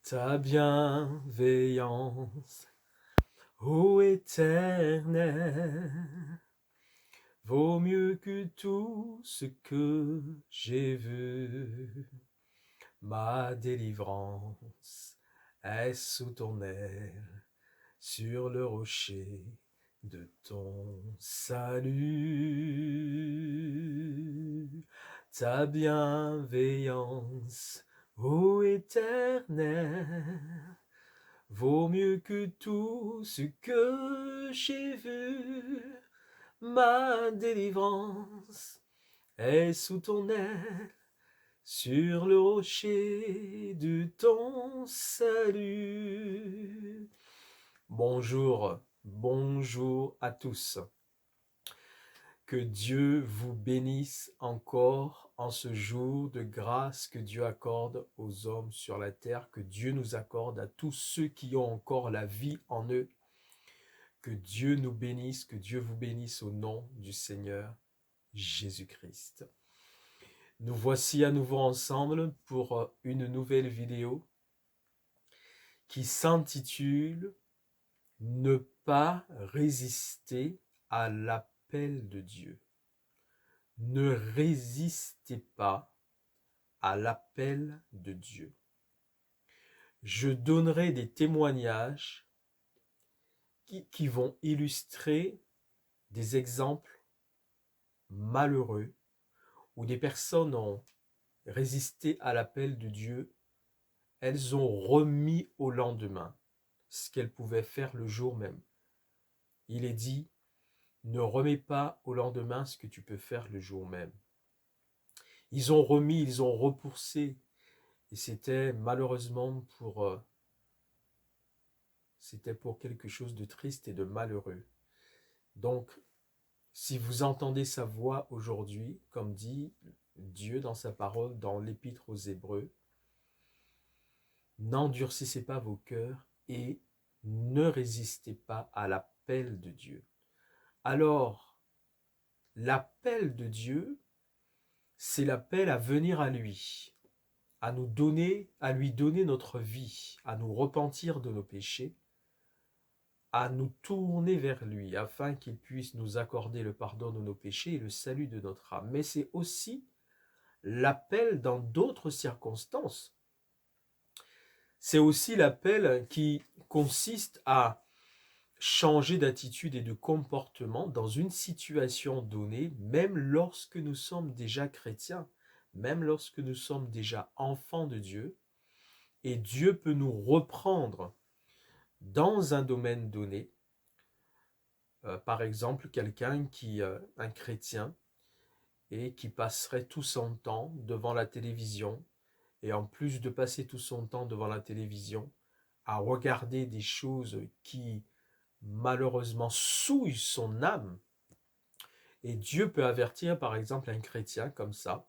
Ta bienveillance, ô Éternel, vaut mieux que tout ce que j'ai vu. Ma délivrance est sous ton aile, sur le rocher de ton salut. Ta bienveillance, ô Éternel, vaut mieux que tout ce que j'ai vu. Ma délivrance est sous ton aile, sur le rocher de ton salut. Bonjour, bonjour à tous. Que Dieu vous bénisse encore en ce jour de grâce que Dieu accorde aux hommes sur la terre, que Dieu nous accorde à tous ceux qui ont encore la vie en eux. Que Dieu nous bénisse, que Dieu vous bénisse au nom du Seigneur Jésus-Christ. Nous voici à nouveau ensemble pour une nouvelle vidéo qui s'intitule « Ne pas résister à l'appel de Dieu ». Ne résistez pas à l'appel de Dieu. Je donnerai des témoignages qui vont illustrer des exemples malheureux où des personnes ont résisté à l'appel de Dieu, elles ont remis au lendemain ce qu'elles pouvaient faire le jour même. Il est dit, ne remets pas au lendemain ce que tu peux faire le jour même. Ils ont remis, ils ont repoussé, et c'était malheureusement c'était pour quelque chose de triste et de malheureux. Donc, si vous entendez sa voix aujourd'hui, comme dit Dieu dans sa parole, dans l'Épître aux Hébreux, n'endurcissez pas vos cœurs et ne résistez pas à l'appel de Dieu. Alors, l'appel de Dieu, c'est l'appel à venir à lui, à lui donner notre vie, à nous repentir de nos péchés, à nous tourner vers lui, afin qu'il puisse nous accorder le pardon de nos péchés et le salut de notre âme. Mais c'est aussi l'appel dans d'autres circonstances. C'est aussi l'appel qui consiste à changer d'attitude et de comportement dans une situation donnée, même lorsque nous sommes déjà chrétiens, même lorsque nous sommes déjà enfants de Dieu, et Dieu peut nous reprendre dans un domaine donné. Par exemple, un chrétien, et qui passerait tout son temps devant la télévision, et en plus de passer tout son temps devant la télévision, à regarder des choses qui malheureusement souillent son âme. Et Dieu peut avertir par exemple un chrétien comme ça,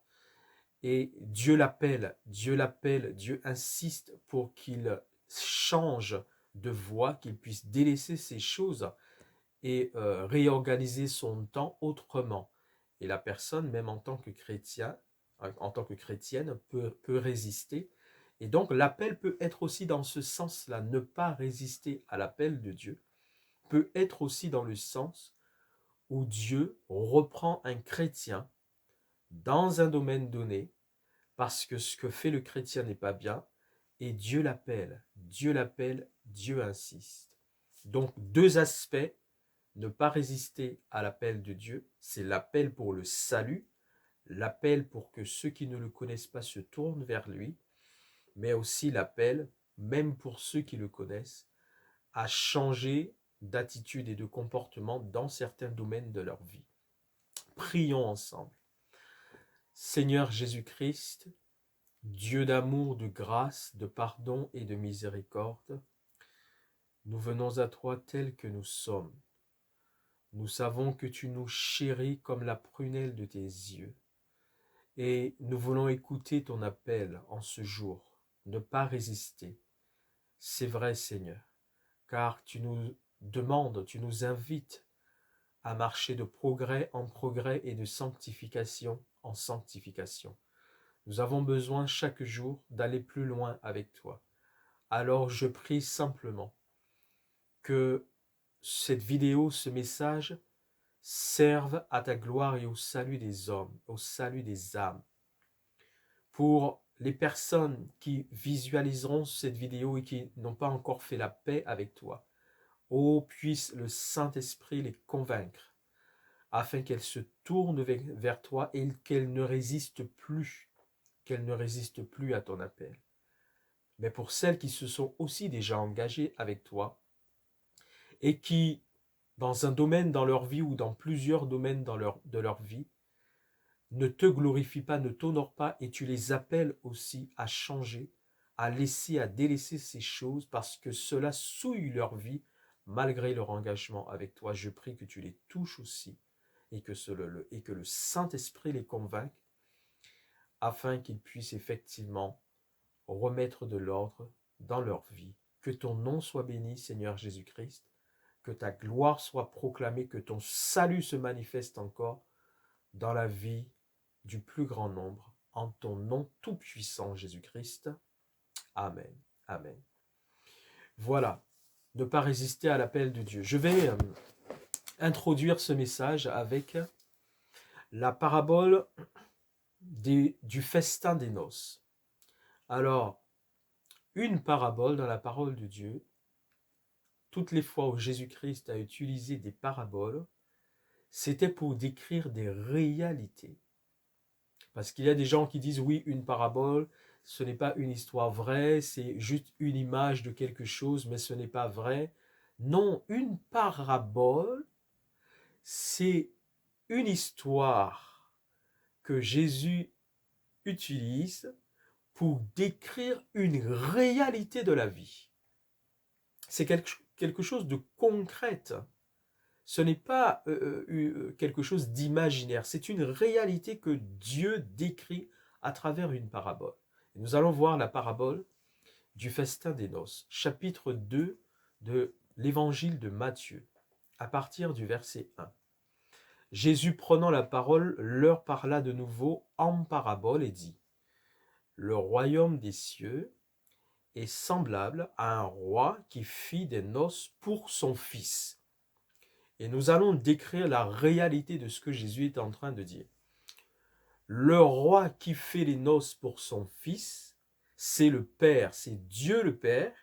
et Dieu l'appelle, Dieu insiste pour qu'il change de voie, qu'il puisse délaisser ces choses et réorganiser son temps autrement. Et la personne, même en tant que chrétien, en tant que chrétienne, peut résister. Et donc l'appel peut être aussi dans ce sens-là, ne pas résister à l'appel de Dieu, peut être aussi dans le sens où Dieu reprend un chrétien dans un domaine donné, parce que ce que fait le chrétien n'est pas bien, et Dieu l'appelle, Dieu insiste. Donc deux aspects. Ne pas résister à l'appel de Dieu, c'est l'appel pour le salut, l'appel pour que ceux qui ne le connaissent pas se tournent vers lui, mais aussi l'appel, même pour ceux qui le connaissent, à changer d'attitude et de comportement dans certains domaines de leur vie. Prions ensemble. Seigneur Jésus-Christ, Dieu d'amour, de grâce, de pardon et de miséricorde, nous venons à toi tels que nous sommes. Nous savons que tu nous chéris comme la prunelle de tes yeux. Et nous voulons écouter ton appel en ce jour, ne pas résister. C'est vrai, Seigneur, car tu nous demandes, tu nous invites à marcher de progrès en progrès et de sanctification en sanctification. Nous avons besoin chaque jour d'aller plus loin avec toi. Alors je prie simplement que cette vidéo, ce message, serve à ta gloire et au salut des hommes, au salut des âmes. Pour les personnes qui visualiseront cette vidéo et qui n'ont pas encore fait la paix avec toi, ô puisse le Saint-Esprit les convaincre, afin qu'elles se tournent vers toi et qu'elles ne résistent plus, à ton appel. Mais pour celles qui se sont aussi déjà engagées avec toi et qui, dans un domaine dans leur vie ou dans plusieurs domaines de leur vie, ne te glorifient pas, ne t'honorent pas, et tu les appelles aussi à changer, à délaisser ces choses parce que cela souille leur vie malgré leur engagement avec toi. Je prie que tu les touches aussi et que le Saint-Esprit les convainque afin qu'ils puissent effectivement remettre de l'ordre dans leur vie. Que ton nom soit béni, Seigneur Jésus-Christ, que ta gloire soit proclamée, que ton salut se manifeste encore dans la vie du plus grand nombre, en ton nom tout-puissant, Jésus-Christ. Amen. Amen. Voilà, ne pas résister à l'appel de Dieu. Je vais introduire ce message avec la parabole du festin des noces. Alors, une parabole dans la parole de Dieu, toutes les fois où Jésus-Christ a utilisé des paraboles, c'était pour décrire des réalités. Parce qu'il y a des gens qui disent, oui, une parabole, ce n'est pas une histoire vraie, c'est juste une image de quelque chose, mais ce n'est pas vrai. Non, une parabole, c'est une histoire que Jésus utilise pour décrire une réalité de la vie. C'est quelque chose de concret. Ce n'est pas quelque chose d'imaginaire, c'est une réalité que Dieu décrit à travers une parabole. Et nous allons voir la parabole du festin des noces, chapitre 2 de l'évangile de Matthieu, à partir du verset 1. Jésus, prenant la parole, leur parla de nouveau en parabole et dit : Le royaume des cieux est semblable à un roi qui fit des noces pour son fils. Et nous allons décrire la réalité de ce que Jésus est en train de dire. Le roi qui fait les noces pour son fils, c'est le Père, c'est Dieu le Père,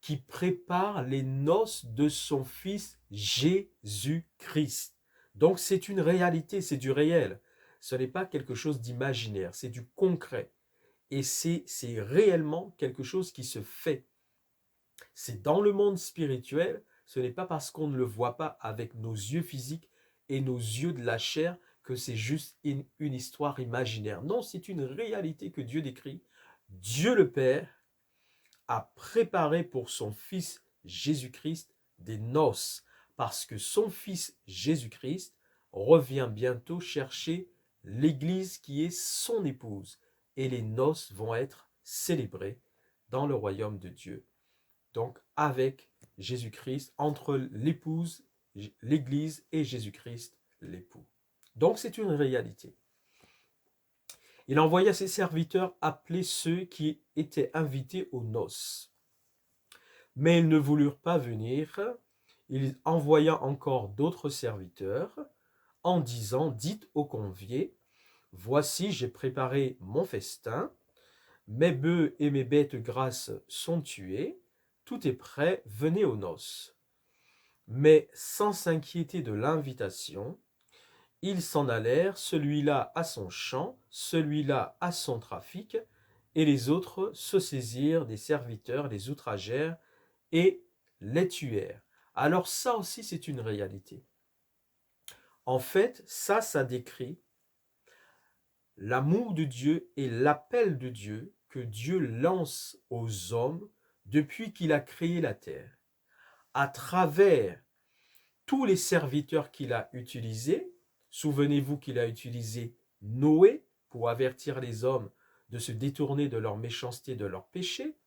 qui prépare les noces de son fils Jésus-Christ. Donc c'est une réalité, c'est du réel. Ce n'est pas quelque chose d'imaginaire, c'est du concret. Et c'est réellement quelque chose qui se fait. C'est dans le monde spirituel, ce n'est pas parce qu'on ne le voit pas avec nos yeux physiques et nos yeux de la chair que c'est juste une histoire imaginaire. Non, c'est une réalité que Dieu décrit. Dieu le Père a préparé pour son Fils Jésus-Christ des noces, parce que son Fils Jésus-Christ revient bientôt chercher l'Église qui est son épouse, et les noces vont être célébrées dans le royaume de Dieu. Donc avec Jésus-Christ, entre l'épouse, l'Église et Jésus-Christ, l'époux. Donc c'est une réalité. Il envoya ses serviteurs appeler ceux qui étaient invités aux noces. Mais ils ne voulurent pas venir. Il envoya encore d'autres serviteurs en disant : Dites aux conviés, voici, j'ai préparé mon festin, mes bœufs et mes bêtes grasses sont tués, tout est prêt, venez aux noces. Mais sans s'inquiéter de l'invitation, ils s'en allèrent, celui-là à son champ, celui-là à son trafic, et les autres se saisirent des serviteurs, les outragèrent et les tuèrent. Alors ça aussi, c'est une réalité. En fait, ça décrit l'amour de Dieu et l'appel de Dieu que Dieu lance aux hommes depuis qu'il a créé la terre. À travers tous les serviteurs qu'il a utilisés, souvenez-vous qu'il a utilisé Noé pour avertir les hommes de se détourner de leur méchanceté, de leur péché.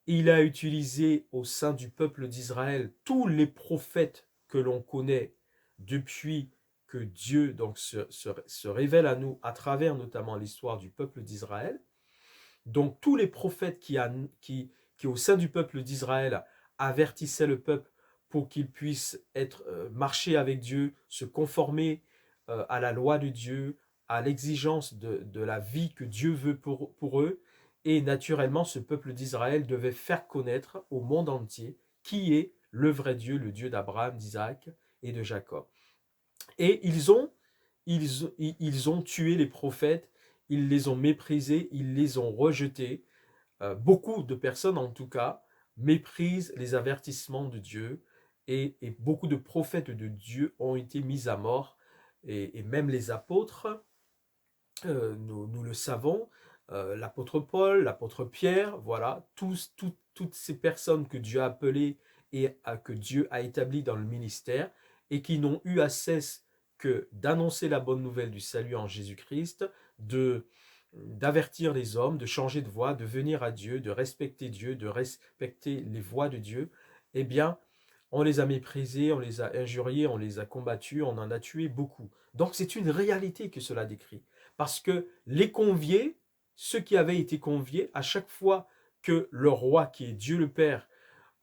Il a utilisé au sein du peuple d'Israël tous les prophètes que l'on connaît depuis que Dieu donc se révèle à nous à travers notamment l'histoire du peuple d'Israël. Donc tous les prophètes qui qui au sein du peuple d'Israël avertissait le peuple pour qu'il puisse marcher avec Dieu, se conformer à la loi de Dieu, à l'exigence de la vie que Dieu veut pour eux. Et naturellement, ce peuple d'Israël devait faire connaître au monde entier qui est le vrai Dieu, le Dieu d'Abraham, d'Isaac et de Jacob. Et ils ont tué les prophètes, ils les ont méprisés, ils les ont rejetés. Beaucoup de personnes, en tout cas, méprisent les avertissements de Dieu et beaucoup de prophètes de Dieu ont été mis à mort. Et même les apôtres, nous le savons, l'apôtre Paul, l'apôtre Pierre, voilà, toutes ces personnes que Dieu a appelées et que Dieu a établies dans le ministère et qui n'ont eu à cesse que d'annoncer la bonne nouvelle du salut en Jésus-Christ, d'avertir les hommes, de changer de voie, de venir à Dieu, de respecter les voies de Dieu, eh bien, on les a méprisés, on les a injuriés, on les a combattus, on en a tué beaucoup. Donc c'est une réalité que cela décrit. Parce que les conviés, ceux qui avaient été conviés, à chaque fois que le roi, qui est Dieu le Père,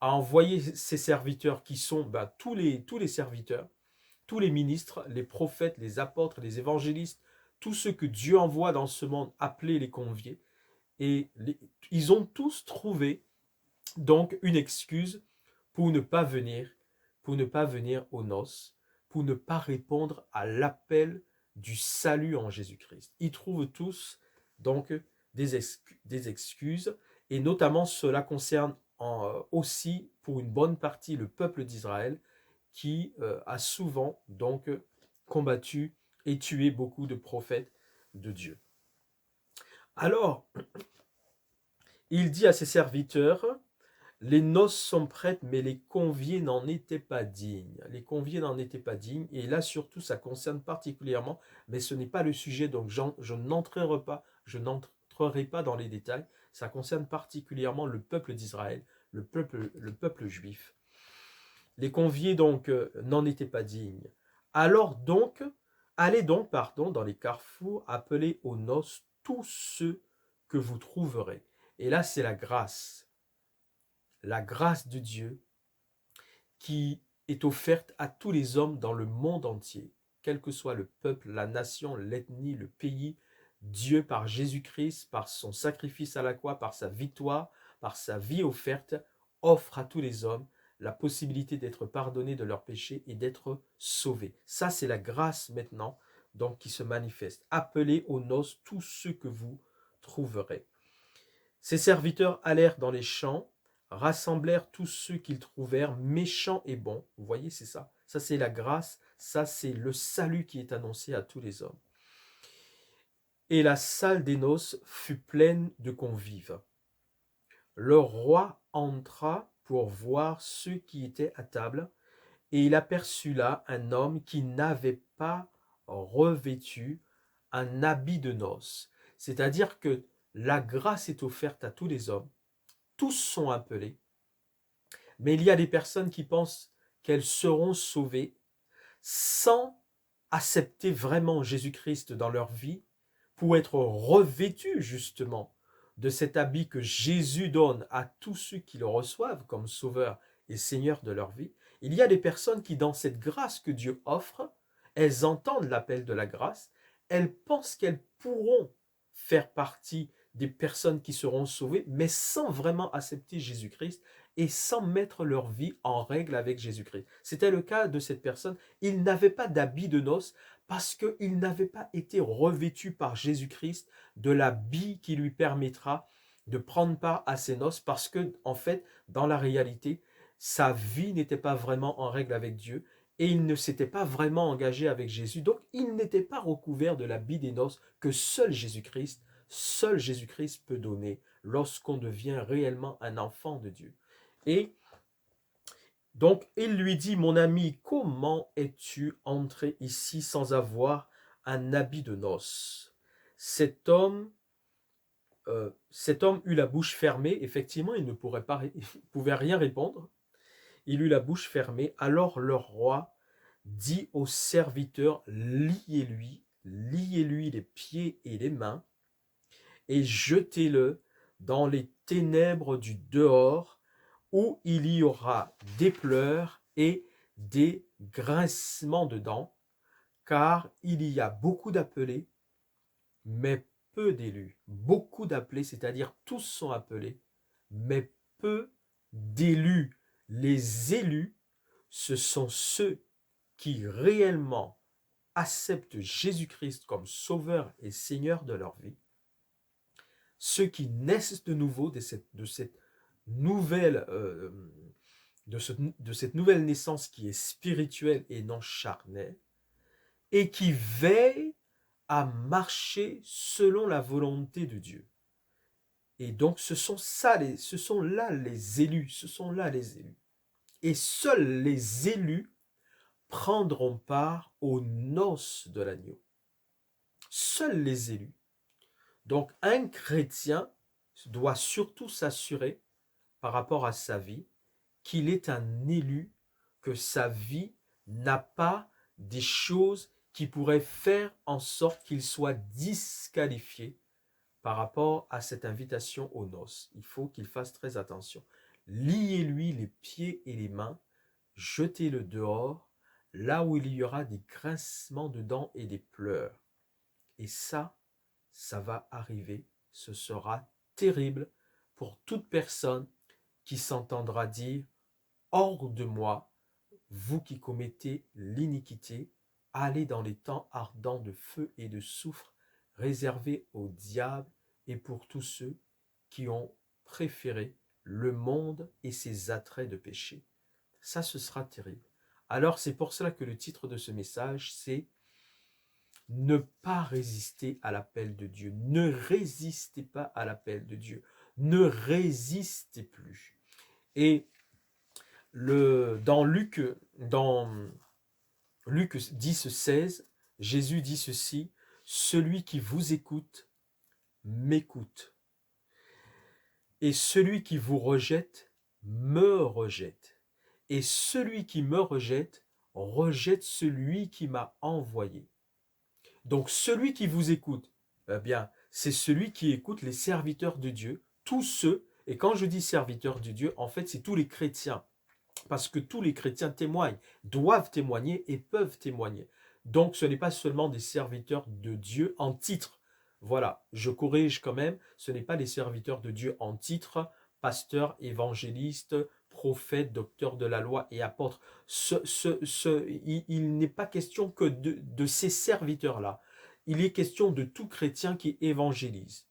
a envoyé ses serviteurs, qui sont tous les serviteurs, tous les ministres, les prophètes, les apôtres, les évangélistes, tous ceux que Dieu envoie dans ce monde, appelés les conviés, ils ont tous trouvé donc une excuse pour ne pas venir, aux noces, pour ne pas répondre à l'appel du salut en Jésus-Christ. Ils trouvent tous donc des excuses, et notamment cela concerne aussi pour une bonne partie le peuple d'Israël qui a souvent donc combattu et tué beaucoup de prophètes de Dieu. Alors, il dit à ses serviteurs, les noces sont prêtes, mais les conviés n'en étaient pas dignes. Les conviés n'en étaient pas dignes. Et là, surtout, ça concerne particulièrement, mais ce n'est pas le sujet, donc je n'entrerai pas dans les détails. Ça concerne particulièrement le peuple d'Israël, le peuple juif. Les conviés, donc, n'en étaient pas dignes. Allez donc, dans les carrefours, appelez aux noces tous ceux que vous trouverez. Et là, c'est la grâce de Dieu qui est offerte à tous les hommes dans le monde entier, quel que soit le peuple, la nation, l'ethnie, le pays. Dieu, par Jésus-Christ, par son sacrifice à la croix, par sa victoire, par sa vie offerte, offre à tous les hommes la possibilité d'être pardonnés de leurs péchés et d'être sauvés. Ça, c'est la grâce maintenant donc qui se manifeste. Appelez aux noces tous ceux que vous trouverez. Ses serviteurs allèrent dans les champs, rassemblèrent tous ceux qu'ils trouvèrent, méchants et bons. Vous voyez, c'est ça. Ça, c'est la grâce. Ça, c'est le salut qui est annoncé à tous les hommes. Et la salle des noces fut pleine de convives. Le roi entra pour voir ceux qui étaient à table, et il aperçut là un homme qui n'avait pas revêtu un habit de noces. C'est-à-dire que la grâce est offerte à tous les hommes, tous sont appelés, mais il y a des personnes qui pensent qu'elles seront sauvées sans accepter vraiment Jésus-Christ dans leur vie pour être revêtues justement de cet habit que Jésus donne à tous ceux qui le reçoivent comme sauveur et Seigneur de leur vie. Il y a des personnes qui, dans cette grâce que Dieu offre, elles entendent l'appel de la grâce, elles pensent qu'elles pourront faire partie des personnes qui seront sauvées, mais sans vraiment accepter Jésus-Christ et sans mettre leur vie en règle avec Jésus-Christ. C'était le cas de cette personne. Il n'avait pas d'habit de noces parce qu'il n'avait pas été revêtu par Jésus-Christ de l'habit qui lui permettra de prendre part à ses noces, parce que, en fait, dans la réalité, sa vie n'était pas vraiment en règle avec Dieu et il ne s'était pas vraiment engagé avec Jésus. Donc, il n'était pas recouvert de l'habit des noces que seul Jésus-Christ peut donner lorsqu'on devient réellement un enfant de Dieu. Et donc, il lui dit, mon ami, comment es-tu entré ici sans avoir un habit de noces? Cet homme eut la bouche fermée. Effectivement, il ne pouvait rien répondre. Il eut la bouche fermée. Alors le roi dit au serviteur, liez-lui les pieds et les mains et jetez-le dans les ténèbres du dehors, où il y aura des pleurs et des grincements de dents, car il y a beaucoup d'appelés, mais peu d'élus. Beaucoup d'appelés, c'est-à-dire tous sont appelés, mais peu d'élus. Les élus, ce sont ceux qui réellement acceptent Jésus-Christ comme sauveur et seigneur de leur vie, ceux qui naissent de nouveau de cette nouvelle, de cette nouvelle naissance qui est spirituelle et non charnelle, et qui veillent à marcher selon la volonté de Dieu. Et donc ce sont là les élus, ce sont là les élus. Et seuls les élus prendront part aux noces de l'agneau. Seuls les élus. Donc un chrétien doit surtout s'assurer par rapport à sa vie qu'il est un élu, que sa vie n'a pas des choses qui pourraient faire en sorte qu'il soit disqualifié par rapport à cette invitation aux noces. Il faut qu'il fasse très attention. Liez-lui les pieds et les mains, jetez-le dehors, là où il y aura des grincements de dents et des pleurs. Et ça va arriver, ce sera terrible pour toute personne qui s'entendra dire « Hors de moi, vous qui commettez l'iniquité, allez dans les temps ardents de feu et de soufre, réservés au diable et pour tous ceux qui ont préféré le monde et ses attraits de péché. » Ça, ce sera terrible. Alors, c'est pour cela que le titre de ce message, c'est « Ne pas résister à l'appel de Dieu ». Ne résistez pas à l'appel de Dieu. Ne résistez plus. Et dans Luc 10,16, Jésus dit ceci, « Celui qui vous écoute, m'écoute. Et celui qui vous rejette, me rejette. Et celui qui me rejette, rejette celui qui m'a envoyé. » Donc celui qui vous écoute, eh bien, c'est celui qui écoute les serviteurs de Dieu, tous ceux, et quand je dis serviteurs de Dieu, en fait, c'est tous les chrétiens. Parce que tous les chrétiens témoignent, doivent témoigner et peuvent témoigner. Donc ce n'est pas seulement des serviteurs de Dieu en titre. Voilà, je corrige quand même, ce n'est pas des serviteurs de Dieu en titre, pasteurs, évangélistes, prophètes, docteurs de la loi et apôtres. Il n'est pas question que de ces serviteurs-là. Il est question de tout chrétien qui évangélise.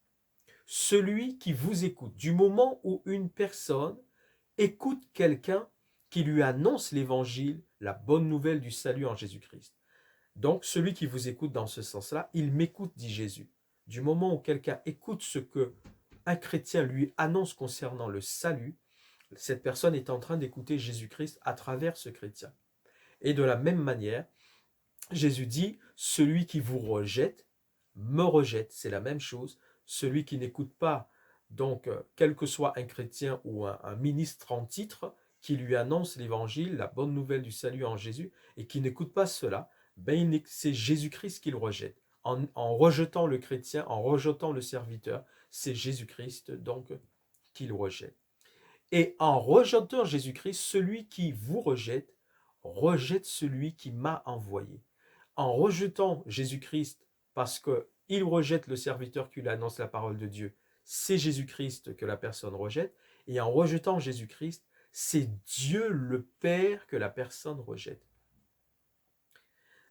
Celui qui vous écoute, du moment où une personne écoute quelqu'un qui lui annonce l'évangile, la bonne nouvelle du salut en Jésus-Christ. Donc, celui qui vous écoute dans ce sens-là, il m'écoute, dit Jésus. Du moment où quelqu'un écoute ce que un chrétien lui annonce concernant le salut, cette personne est en train d'écouter Jésus-Christ à travers ce chrétien. Et de la même manière, Jésus dit, celui qui vous rejette, me rejette. C'est la même chose. Celui qui n'écoute pas, donc, quel que soit un chrétien ou un ministre en titre, qui lui annonce l'évangile, la bonne nouvelle du salut en Jésus, et qui n'écoute pas cela, ben c'est Jésus-Christ qu'il rejette. En rejetant le chrétien, en rejetant le serviteur, c'est Jésus-Christ donc qu'il rejette. Et en rejetant Jésus-Christ, celui qui vous rejette, rejette celui qui m'a envoyé. En rejetant Jésus-Christ, parce qu'il rejette le serviteur qui lui annonce la parole de Dieu, c'est Jésus-Christ que la personne rejette. Et en rejetant Jésus-Christ, c'est Dieu le Père que la personne rejette.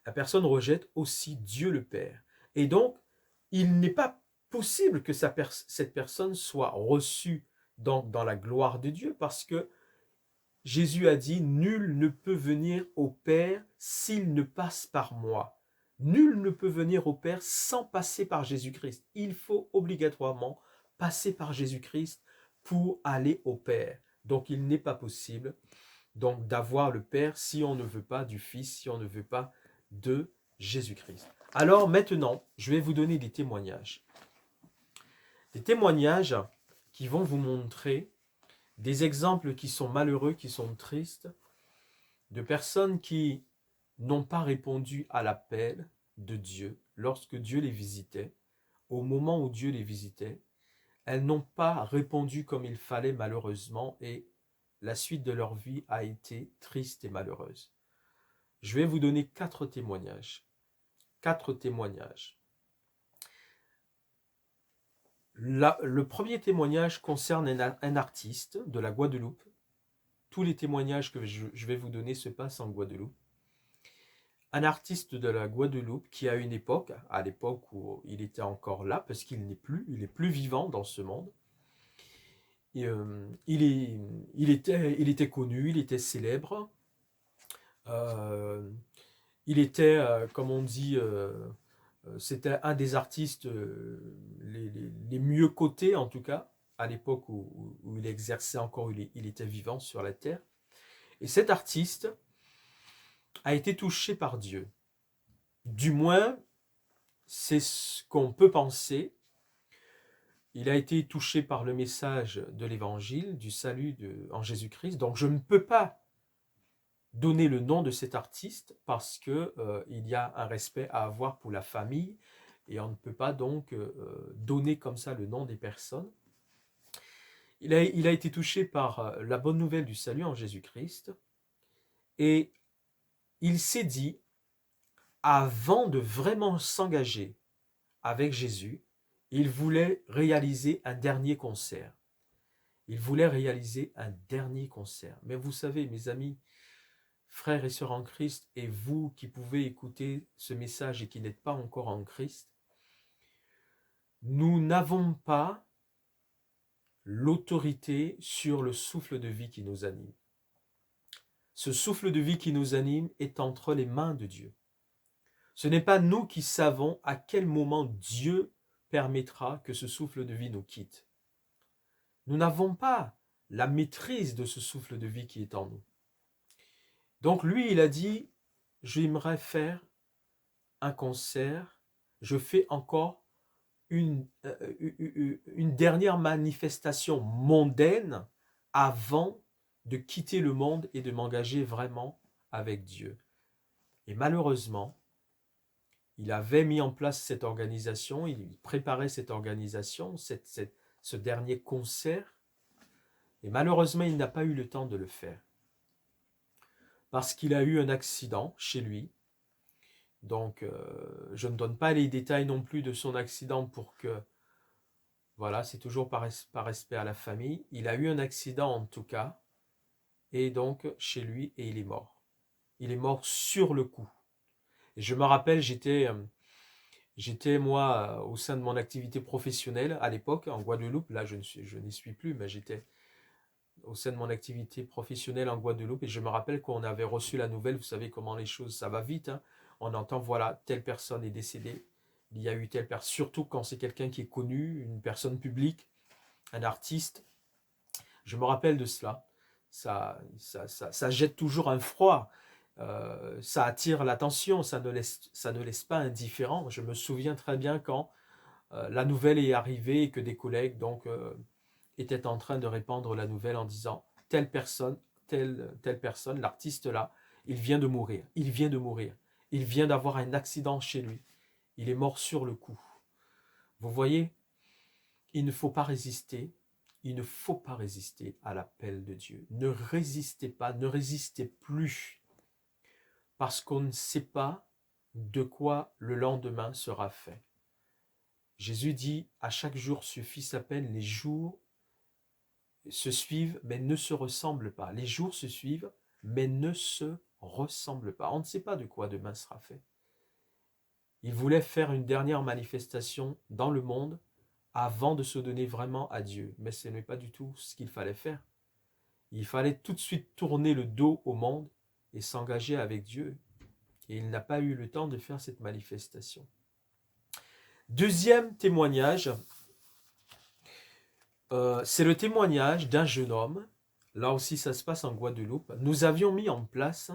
La personne rejette aussi Dieu le Père. Et donc, il n'est pas possible que cette personne soit reçue dans la gloire de Dieu, parce que Jésus a dit, nul ne peut venir au Père s'il ne passe par moi. Nul ne peut venir au Père sans passer par Jésus-Christ. Il faut obligatoirement passer par Jésus-Christ pour aller au Père. Donc il n'est pas possible donc d'avoir le Père si on ne veut pas du Fils, si on ne veut pas de Jésus-Christ. Alors maintenant, je vais vous donner des témoignages. Des témoignages qui vont vous montrer des exemples qui sont malheureux, qui sont tristes, de personnes qui n'ont pas répondu à l'appel de Dieu lorsque Dieu les visitait, au moment où Dieu les visitait, elles n'ont pas répondu comme il fallait malheureusement et la suite de leur vie a été triste et malheureuse. Je vais vous donner 4 témoignages. 4 témoignages. Le premier témoignage concerne un artiste de la Guadeloupe. Tous les témoignages que je vais vous donner se passent en Guadeloupe. Un artiste de la Guadeloupe qui à une époque, à l'époque où il était encore là, parce qu'il n'est plus, il est plus vivant dans ce monde, et, il était connu, il était célèbre, il était, comme on dit, c'était un des artistes les mieux cotés en tout cas, à l'époque où il exerçait encore, il était vivant sur la terre. Et cet artiste a été touché par Dieu. Du moins, c'est ce qu'on peut penser. Il a été touché par le message de l'évangile, du salut en Jésus-Christ. Donc je ne peux pas donner le nom de cet artiste parce que il y a un respect à avoir pour la famille et on ne peut pas donc donner comme ça le nom des personnes. Il a été touché par la bonne nouvelle du salut en Jésus-Christ et il s'est dit, avant de vraiment s'engager avec Jésus, il voulait réaliser un dernier concert. Il voulait réaliser un dernier concert. Mais vous savez, mes amis, frères et sœurs en Christ, et vous qui pouvez écouter ce message et qui n'êtes pas encore en Christ, nous n'avons pas l'autorité sur le souffle de vie qui nous anime. Ce souffle de vie qui nous anime est entre les mains de Dieu. Ce n'est pas nous qui savons à quel moment Dieu permettra que ce souffle de vie nous quitte. Nous n'avons pas la maîtrise de ce souffle de vie qui est en nous. Donc lui, il a dit, j'aimerais faire un concert, je fais encore une dernière manifestation mondaine avant de quitter le monde et de m'engager vraiment avec Dieu. Et malheureusement, il avait mis en place cette organisation, il préparait cette organisation, ce dernier concert, et malheureusement, il n'a pas eu le temps de le faire. Parce qu'il a eu un accident chez lui. Donc, je ne donne pas les détails non plus de son accident pour que, voilà, c'est toujours par respect à la famille. Il a eu un accident en tout cas, et donc chez lui, et il est mort. Il est mort sur le coup. Et je me rappelle, j'étais moi au sein de mon activité professionnelle à l'époque en Guadeloupe. Là, je n'y suis plus, mais j'étais au sein de mon activité professionnelle en Guadeloupe et je me rappelle qu'on avait reçu la nouvelle. Vous savez comment les choses, ça va vite. Hein. On entend, voilà, telle personne est décédée. Il y a eu telle personne, surtout quand c'est quelqu'un qui est connu, une personne publique, un artiste. Je me rappelle de cela. Ça jette toujours un froid. Ça attire l'attention, ça ne laisse pas indifférent. Je me souviens très bien quand la nouvelle est arrivée et que des collègues donc étaient en train de répandre la nouvelle en disant telle personne, l'artiste là, il vient de mourir, il vient d'avoir un accident chez lui, il est mort sur le coup. Vous voyez, il ne faut pas résister à l'appel de Dieu. Ne résistez pas, ne résistez plus. Parce qu'on ne sait pas de quoi le lendemain sera fait. Jésus dit, à chaque jour suffit sa peine, les jours se suivent mais ne se ressemblent pas. Les jours se suivent mais ne se ressemblent pas. On ne sait pas de quoi demain sera fait. Il voulait faire une dernière manifestation dans le monde avant de se donner vraiment à Dieu. Mais ce n'est pas du tout ce qu'il fallait faire. Il fallait tout de suite tourner le dos au monde et s'engager avec Dieu. Et il n'a pas eu le temps de faire cette manifestation. Deuxième témoignage, c'est le témoignage d'un jeune homme. Là aussi, ça se passe en Guadeloupe. Nous avions mis en place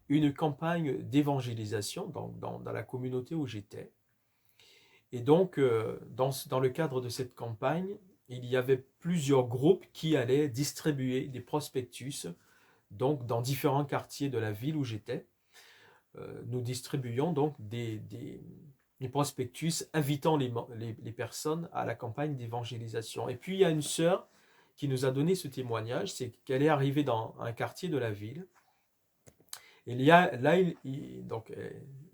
une campagne d'évangélisation dans la communauté où j'étais. Et donc, dans le cadre de cette campagne, il y avait plusieurs groupes qui allaient distribuer des prospectus donc, dans différents quartiers de la ville où j'étais. Nous distribuions donc prospectus invitant les personnes à la campagne d'évangélisation. Et puis il y a une sœur qui nous a donné ce témoignage, c'est qu'elle est arrivée dans un quartier de la ville. Il y a, là, donc,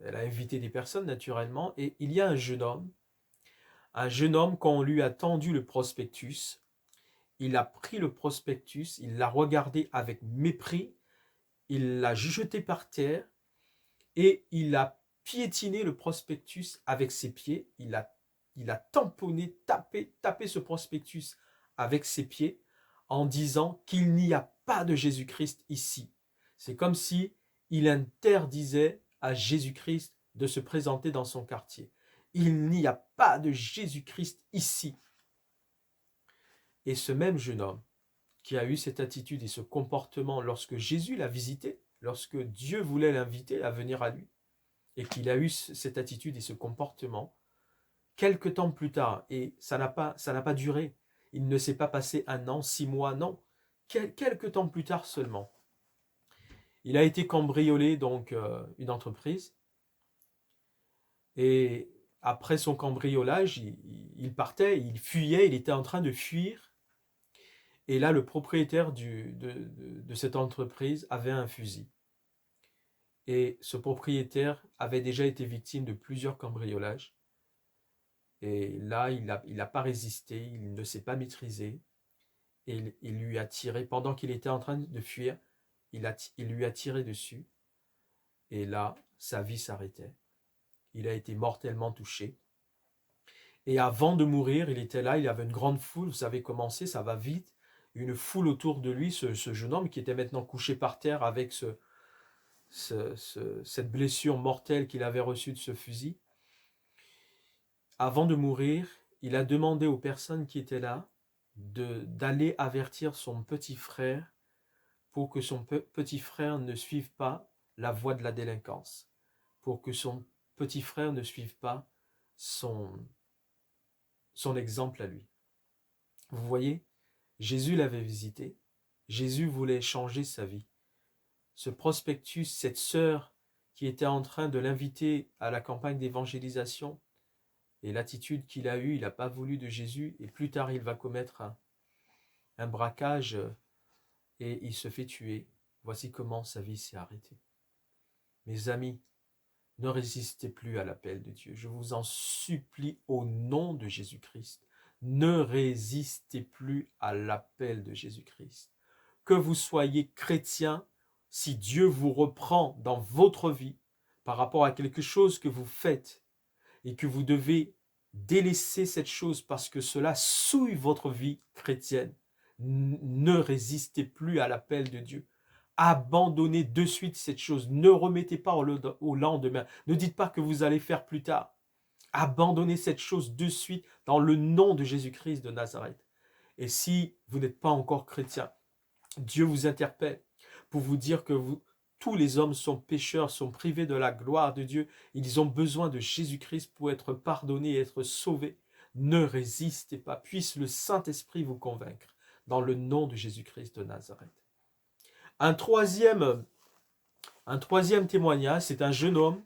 elle a invité des personnes naturellement, et il y a un jeune homme, quand on lui a tendu le prospectus, il a pris le prospectus, il l'a regardé avec mépris, il l'a jeté par terre, et il a piétiné le prospectus avec ses pieds, il a tamponné, tapé ce prospectus avec ses pieds, en disant qu'il n'y a pas de Jésus-Christ ici. C'est comme si il interdisait à Jésus-Christ de se présenter dans son quartier. Il n'y a pas de Jésus-Christ ici. Et ce même jeune homme qui a eu cette attitude et ce comportement lorsque Jésus l'a visité, lorsque Dieu voulait l'inviter à venir à lui, et qu'il a eu cette attitude et ce comportement, quelque temps plus tard, et ça n'a pas duré, il ne s'est pas passé 1 an, 6 mois, non, quelque temps plus tard seulement, il a été cambriolé, donc une entreprise, et après son cambriolage, il partait, il fuyait, il était en train de fuir, et là le propriétaire de cette entreprise avait un fusil. Et ce propriétaire avait déjà été victime de plusieurs cambriolages. Et là, il n'a pas résisté, il ne s'est pas maîtrisé. Et il lui a tiré, pendant qu'il était en train de fuir, il lui a tiré dessus. Et là, sa vie s'arrêtait. Il a été mortellement touché. Et avant de mourir, il était là, il y avait une grande foule, vous savez comment c'est, ça va vite. Une foule autour de lui, ce jeune homme qui était maintenant couché par terre avec cette blessure mortelle qu'il avait reçue de ce fusil. Avant de mourir, il a demandé aux personnes qui étaient là d'aller avertir son petit frère pour que son petit frère ne suive pas la voie de la délinquance, pour que son petit frère ne suive pas son exemple à lui. Vous voyez, Jésus l'avait visité, Jésus voulait changer sa vie. Ce prospectus, cette sœur qui était en train de l'inviter à la campagne d'évangélisation, et l'attitude qu'il a eue, il n'a pas voulu de Jésus, et plus tard il va commettre un braquage et il se fait tuer. Voici comment sa vie s'est arrêtée. Mes amis, ne résistez plus à l'appel de Dieu. Je vous en supplie au nom de Jésus-Christ. Ne résistez plus à l'appel de Jésus-Christ. Que vous soyez chrétien, si Dieu vous reprend dans votre vie par rapport à quelque chose que vous faites, et que vous devez délaisser cette chose parce que cela souille votre vie chrétienne, ne résistez plus à l'appel de Dieu. Abandonnez de suite cette chose. Ne remettez pas au lendemain. Ne dites pas que vous allez faire plus tard. Abandonnez cette chose de suite dans le nom de Jésus-Christ de Nazareth. Et si vous n'êtes pas encore chrétien, Dieu vous interpelle pour vous dire que tous les hommes sont pécheurs, sont privés de la gloire de Dieu. Ils ont besoin de Jésus-Christ pour être pardonnés et être sauvés. Ne résistez pas. Puisse le Saint-Esprit vous convaincre dans le nom de Jésus-Christ de Nazareth. Un troisième témoignage, c'est un jeune homme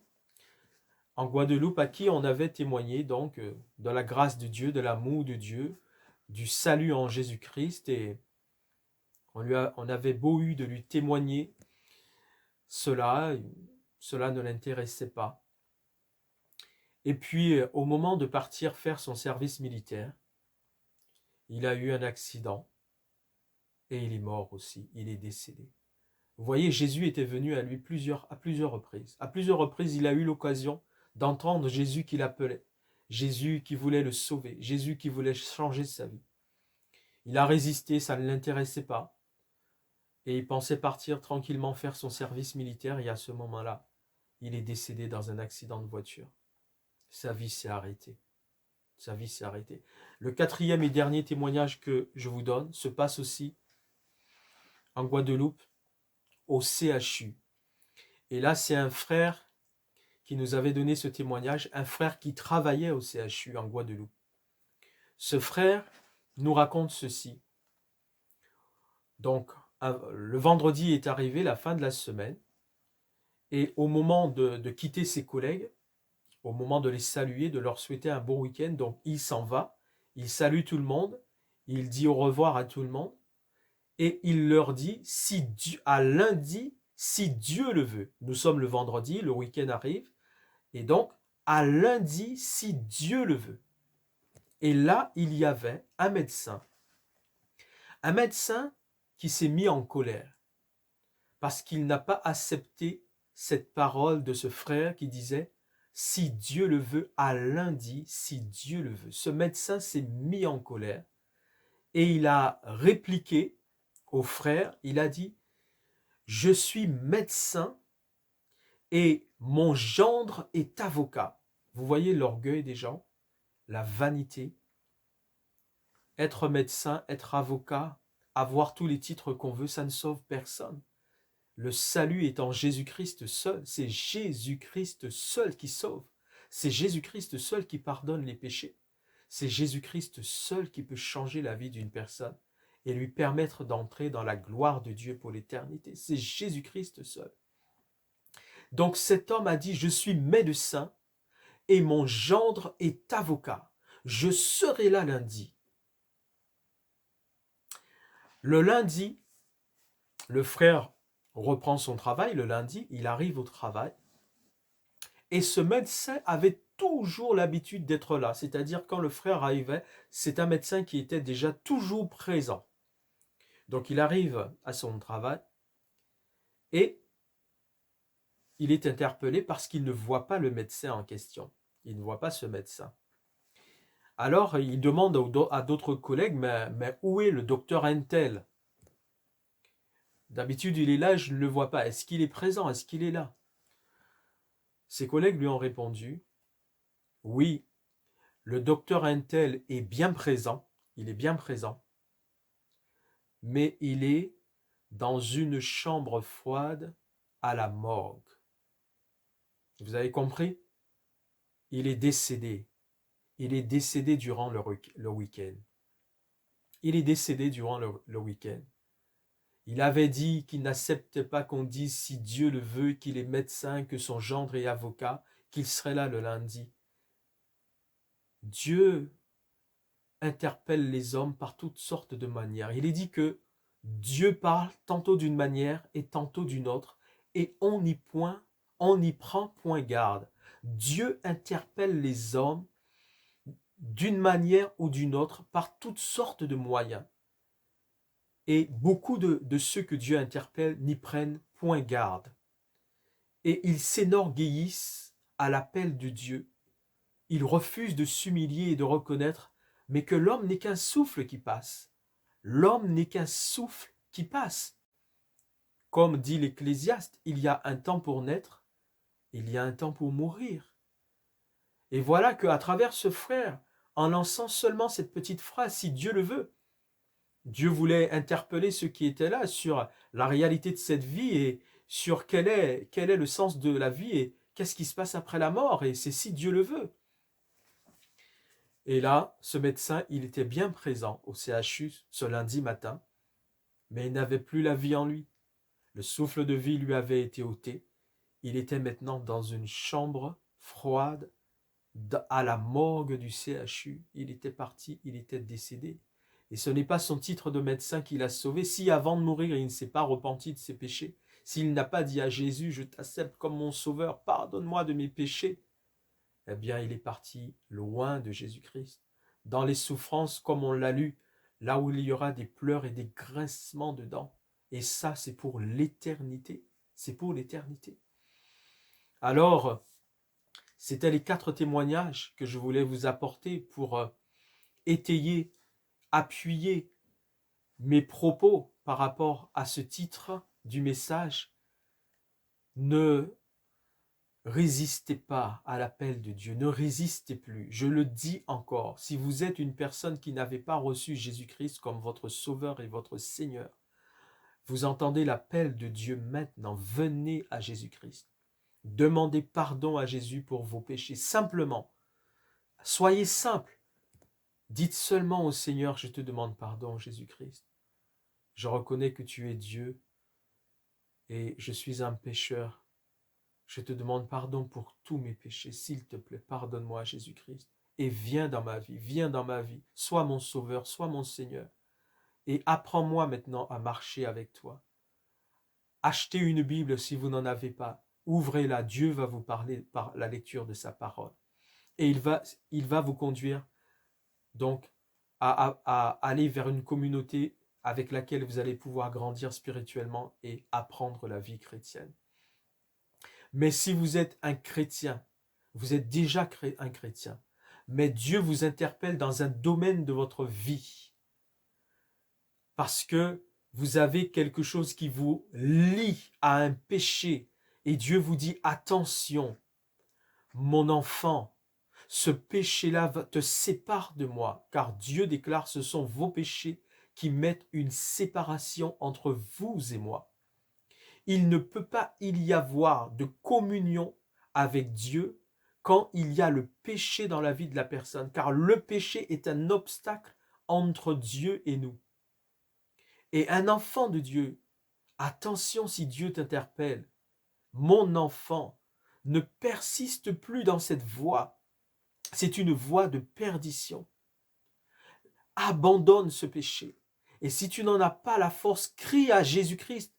en Guadeloupe à qui on avait témoigné donc de la grâce de Dieu, de l'amour de Dieu, du salut en Jésus-Christ, et on avait beau eu de lui témoigner cela ne l'intéressait pas. Et puis, au moment de partir faire son service militaire, il a eu un accident et il est mort aussi, il est décédé. Vous voyez, Jésus était venu à lui à plusieurs reprises. À plusieurs reprises, il a eu l'occasion d'entendre Jésus qui l'appelait, Jésus qui voulait le sauver, Jésus qui voulait changer sa vie. Il a résisté, ça ne l'intéressait pas. Et il pensait partir tranquillement faire son service militaire, et à ce moment-là, il est décédé dans un accident de voiture. Sa vie s'est arrêtée. Sa vie s'est arrêtée. Le quatrième et dernier témoignage que je vous donne se passe aussi en Guadeloupe, au CHU. Et là, c'est un frère qui nous avait donné ce témoignage, un frère qui travaillait au CHU en Guadeloupe. Ce frère nous raconte ceci. Donc, le vendredi est arrivé, la fin de la semaine, et au moment de quitter ses collègues, au moment de les saluer, de leur souhaiter un bon week-end. Donc il s'en va, il salue tout le monde, il dit au revoir à tout le monde, et il leur dit, si Dieu, à lundi, si Dieu le veut. Nous sommes le vendredi, le week-end arrive, et donc à lundi, si Dieu le veut. Et là, il y avait un médecin qui s'est mis en colère parce qu'il n'a pas accepté cette parole de ce frère qui disait « Si Dieu le veut, à lundi, si Dieu le veut ». Ce médecin s'est mis en colère et il a répliqué au frère, il a dit « Je suis médecin et mon gendre est avocat ». Vous voyez l'orgueil des gens, la vanité. Être médecin, être avocat, avoir tous les titres qu'on veut, ça ne sauve personne. Le salut est en Jésus-Christ seul. C'est Jésus-Christ seul qui sauve. C'est Jésus-Christ seul qui pardonne les péchés. C'est Jésus-Christ seul qui peut changer la vie d'une personne et lui permettre d'entrer dans la gloire de Dieu pour l'éternité. C'est Jésus-Christ seul. Donc cet homme a dit, je suis médecin et mon gendre est avocat. Je serai là lundi. Le lundi, le frère reprend son travail. Le lundi, il arrive au travail. Et ce médecin avait toujours l'habitude d'être là. C'est-à-dire quand le frère arrivait, c'est un médecin qui était déjà toujours présent. Donc il arrive à son travail et il est interpellé parce qu'il ne voit pas le médecin en question. Il ne voit pas ce médecin. Alors il demande à d'autres collègues, mais où est le docteur Untel? D'habitude il est là, je ne le vois pas. Est-ce qu'il est présent? Est-ce qu'il est là? Ses collègues lui ont répondu, oui, le docteur Untel est bien présent, il est bien présent, mais il est dans une chambre froide à la morgue. Vous avez compris? Il est décédé. Il est décédé durant le week-end. Il est décédé durant le week-end. Il avait dit qu'il n'acceptait pas qu'on dise si Dieu le veut, qu'il est médecin, que son gendre est avocat, qu'il serait là le lundi. Dieu interpelle les hommes par toutes sortes de manières. Il est dit que Dieu parle tantôt d'une manière et tantôt d'une autre, et on n'y prend point garde. Dieu interpelle les hommes d'une manière ou d'une autre par toutes sortes de moyens. Et beaucoup de ceux que Dieu interpelle n'y prennent point garde. Et ils s'énorgueillissent à l'appel de Dieu. Ils refusent de s'humilier et de reconnaître, mais que l'homme n'est qu'un souffle qui passe. L'homme n'est qu'un souffle qui passe. Comme dit l'Ecclésiaste, il y a un temps pour naître, il y a un temps pour mourir. Et voilà qu'à travers ce frère, en lançant seulement cette petite phrase, si Dieu le veut, Dieu voulait interpeller ceux qui étaient là sur la réalité de cette vie et sur quel est le sens de la vie et qu'est-ce qui se passe après la mort, et c'est si Dieu le veut. Et là, ce médecin, il était bien présent au CHU ce lundi matin, mais il n'avait plus la vie en lui. Le souffle de vie lui avait été ôté. Il était maintenant dans une chambre froide, à la morgue du CHU. Il était parti, il était décédé. Et ce n'est pas son titre de médecin qui l'a sauvé. Si avant de mourir, il ne s'est pas repenti de ses péchés, s'il n'a pas dit à Jésus, je t'accepte comme mon sauveur, pardonne-moi de mes péchés, eh bien, il est parti loin de Jésus-Christ. Dans les souffrances, comme on l'a lu, là où il y aura des pleurs et des grincements de dents. Et ça, c'est pour l'éternité. C'est pour l'éternité. Alors, c'était les 4 témoignages que je voulais vous apporter pour étayer, appuyer mes propos par rapport à ce titre du message. Ne résistez pas à l'appel de Dieu, ne résistez plus. Je le dis encore, si vous êtes une personne qui n'avait pas reçu Jésus-Christ comme votre Sauveur et votre Seigneur, vous entendez l'appel de Dieu maintenant, venez à Jésus-Christ. Demandez pardon à Jésus pour vos péchés, simplement. Soyez simple. Dites seulement au Seigneur, je te demande pardon, Jésus-Christ. Je reconnais que tu es Dieu et je suis un pécheur. Je te demande pardon pour tous mes péchés. S'il te plaît, pardonne-moi, Jésus-Christ. Et viens dans ma vie, viens dans ma vie. Sois mon sauveur, sois mon Seigneur. Et apprends-moi maintenant à marcher avec toi. Achetez une Bible si vous n'en avez pas. Ouvrez-la, Dieu va vous parler par la lecture de sa parole. Et il va vous conduire donc à aller vers une communauté avec laquelle vous allez pouvoir grandir spirituellement et apprendre la vie chrétienne. Mais si vous êtes un chrétien, vous êtes déjà un chrétien, mais Dieu vous interpelle dans un domaine de votre vie, parce que vous avez quelque chose qui vous lie à un péché, et Dieu vous dit, attention, mon enfant, ce péché-là te sépare de moi, car Dieu déclare, ce sont vos péchés qui mettent une séparation entre vous et moi. Il ne peut pas y avoir de communion avec Dieu quand il y a le péché dans la vie de la personne, car le péché est un obstacle entre Dieu et nous. Et un enfant de Dieu, attention si Dieu t'interpelle, mon enfant, ne persiste plus dans cette voie. C'est une voie de perdition. Abandonne ce péché. Et si tu n'en as pas la force, crie à Jésus-Christ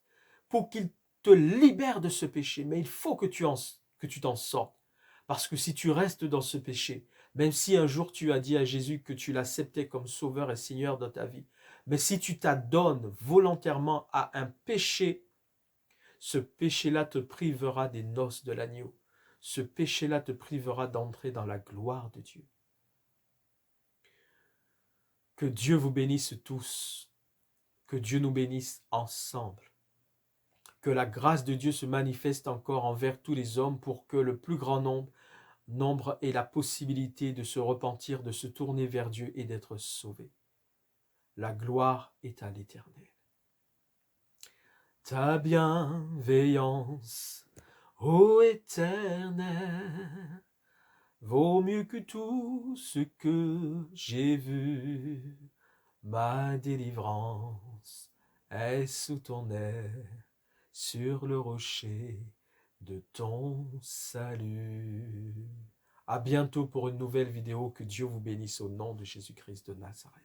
pour qu'il te libère de ce péché. Mais il faut que tu t'en sortes. Parce que si tu restes dans ce péché, même si un jour tu as dit à Jésus que tu l'acceptais comme sauveur et Seigneur dans ta vie, mais si tu t'adonnes volontairement à un péché, ce péché-là te privera des noces de l'agneau. Ce péché-là te privera d'entrer dans la gloire de Dieu. Que Dieu vous bénisse tous. Que Dieu nous bénisse ensemble. Que la grâce de Dieu se manifeste encore envers tous les hommes pour que le plus grand nombre ait la possibilité de se repentir, de se tourner vers Dieu et d'être sauvé. La gloire est à l'Éternel. Ta bienveillance, ô Éternel, vaut mieux que tout ce que j'ai vu. Ma délivrance est sous ton aile, sur le rocher de ton salut. À bientôt pour une nouvelle vidéo. Que Dieu vous bénisse au nom de Jésus-Christ de Nazareth.